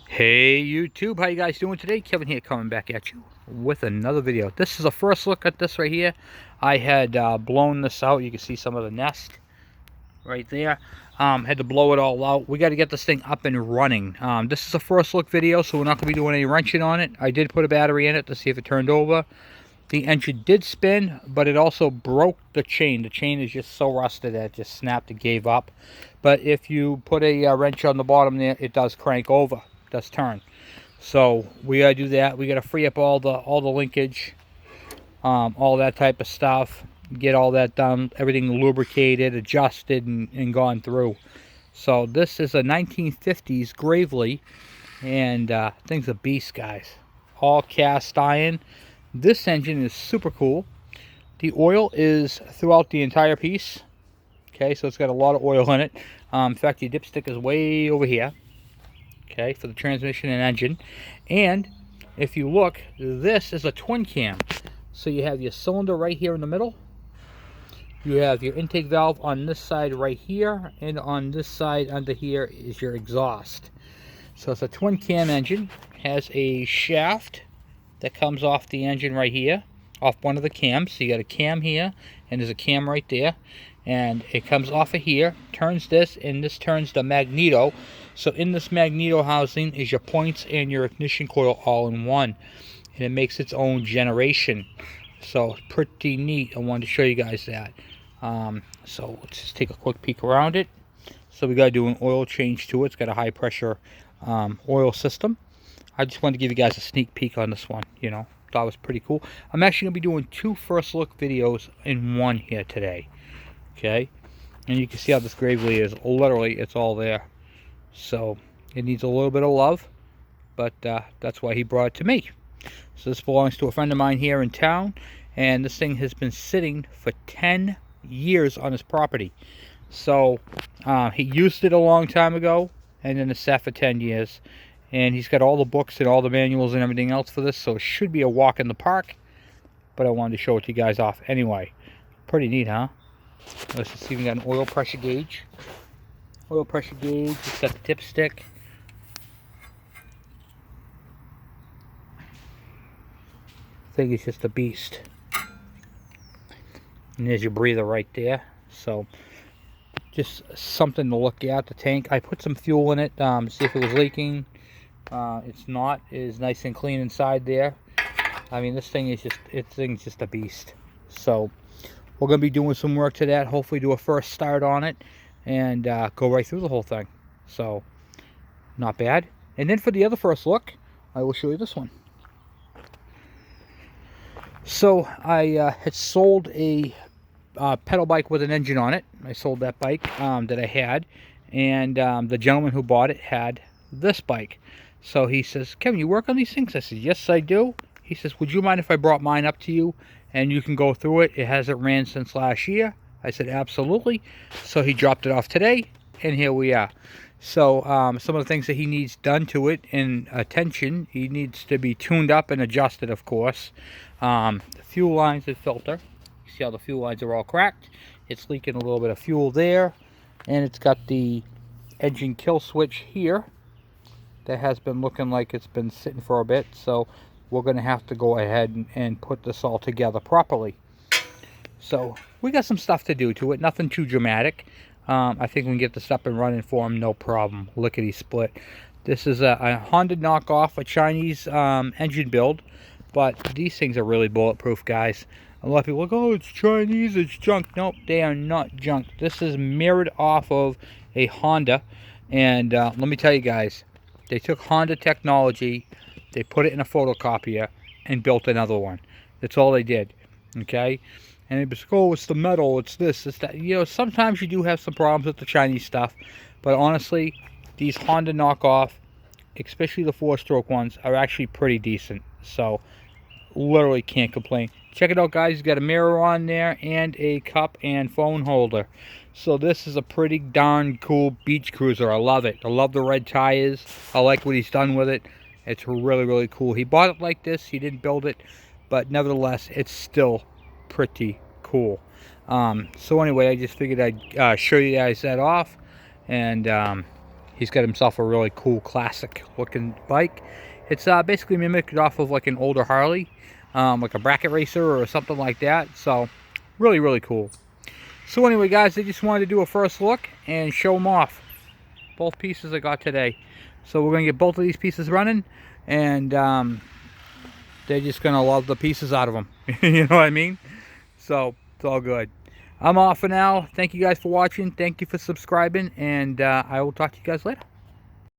Hey YouTube, how you guys doing today? Kevin here coming back at you with another video. This is a first look at this right here. I had blown this out. You can see some of the nest right there. Had to blow it all out. We got to get this thing up and running. This is a first look video, so we're not going to be doing any wrenching on it. I did put a battery in it to see if it turned over. The engine did spin, but it also broke the chain. The chain is just so rusted that it just snapped and gave up. But if you put a wrench on the bottom there, it does crank over. It does turn. So we gotta do that. We gotta free up all the linkage, all that type of stuff. Get all that done. Everything lubricated, adjusted, and gone through. So this is a 1950s Gravely, and thing's a beast, guys. All cast iron. This engine is super cool. The oil is throughout the entire piece. Okay, so it's got a lot of oil in it. In fact, the dipstick is way over here. Okay, for the transmission and engine. And if you look, this is a twin cam. So you have your cylinder right here in the middle. You have your intake valve on this side right here. And on this side under here is your exhaust. So it's a twin cam engine. Has a shaft that comes off the engine right here, off one of the cams. So you got a cam here, and there's a cam right there, and it comes off of here, turns this, and this turns the magneto. So in this magneto housing is your points and your ignition coil all in one, and it makes its own generation. So pretty neat. I wanted to show you guys that. So let's just take a quick peek around it. So we got to do an oil change to it. It's got a high pressure oil system. I just wanted to give you guys a sneak peek on this one, you know. Thought it was pretty cool. I'm actually going to be doing two first look videos in one here today. Okay? And you can see how this Gravely is. Literally, it's all there. So, it needs a little bit of love. But that's why he brought it to me. So this belongs to a friend of mine here in town. And this thing has been sitting for 10 years on his property. So, he used it a long time ago. And then it sat for 10 years. And he's got all the books and all the manuals and everything else for this, so it should be a walk in the park. But I wanted to show it to you guys off anyway. Pretty neat, huh? Let's just see, we got an oil pressure gauge. Oil pressure gauge, it's got the dipstick. Thing is just a beast. And there's your breather right there. So, just something to look at, the tank. I put some fuel in it, see if it was leaking. It's not. It is nice and clean inside there. I mean, this thing is just a beast. So we're going to be doing some work to that. Hopefully do a first start on it and go right through the whole thing. So not bad. And then for the other first look, I will show you this one. So I had sold a pedal bike with an engine on it. I sold that bike that I had, and the gentleman who bought it had this bike. So he says, Kevin, you work on these things? I said, yes, I do. He says, would you mind if I brought mine up to you and you can go through it? It hasn't ran since last year. I said, absolutely. So he dropped it off today, and here we are. So some of the things that he needs done to it in attention, he needs to be tuned up and adjusted, of course. The fuel lines and filter. You see how the fuel lines are all cracked. It's leaking a little bit of fuel there. And it's got the engine kill switch here. That has been looking like it's been sitting for a bit, so we're going to have to go ahead and put this all together properly. So we got some stuff to do to it, nothing too dramatic. I think we can get this up and running for him, no problem. Lickety split. This is a Honda knockoff, a Chinese engine build, but these things are really bulletproof, guys. A lot of people are like, oh, it's Chinese, it's junk. Nope, they are not junk. This is mirrored off of a Honda, and let me tell you guys, they took Honda technology, they put it in a photocopier, and built another one. That's all they did, okay? And it was like, oh, it's the metal, it's this, it's that. You know, sometimes you do have some problems with the Chinese stuff, but honestly, these Honda knockoff, especially the 4-stroke ones, are actually pretty decent. So, literally can't complain. Check it out, guys. You got a mirror on there and a cup and phone holder. So this is a pretty darn cool beach cruiser. I love it. I love the red tires. I like what he's done with it. It's really, really cool. He bought it like this. He didn't build it, but nevertheless, it's still pretty cool. So anyway, I just figured I'd show you guys that off, and he's got himself a really cool classic looking bike. It's basically mimicked off of like an older Harley, like a bracket racer or something like that. So really, really cool. So anyway, guys, I just wanted to do a first look and show them off. Both pieces I got today. So we're going to get both of these pieces running, and they're just going to love the pieces out of them. You know what I mean? So it's all good. I'm off for now. Thank you guys for watching. Thank you for subscribing, and I will talk to you guys later.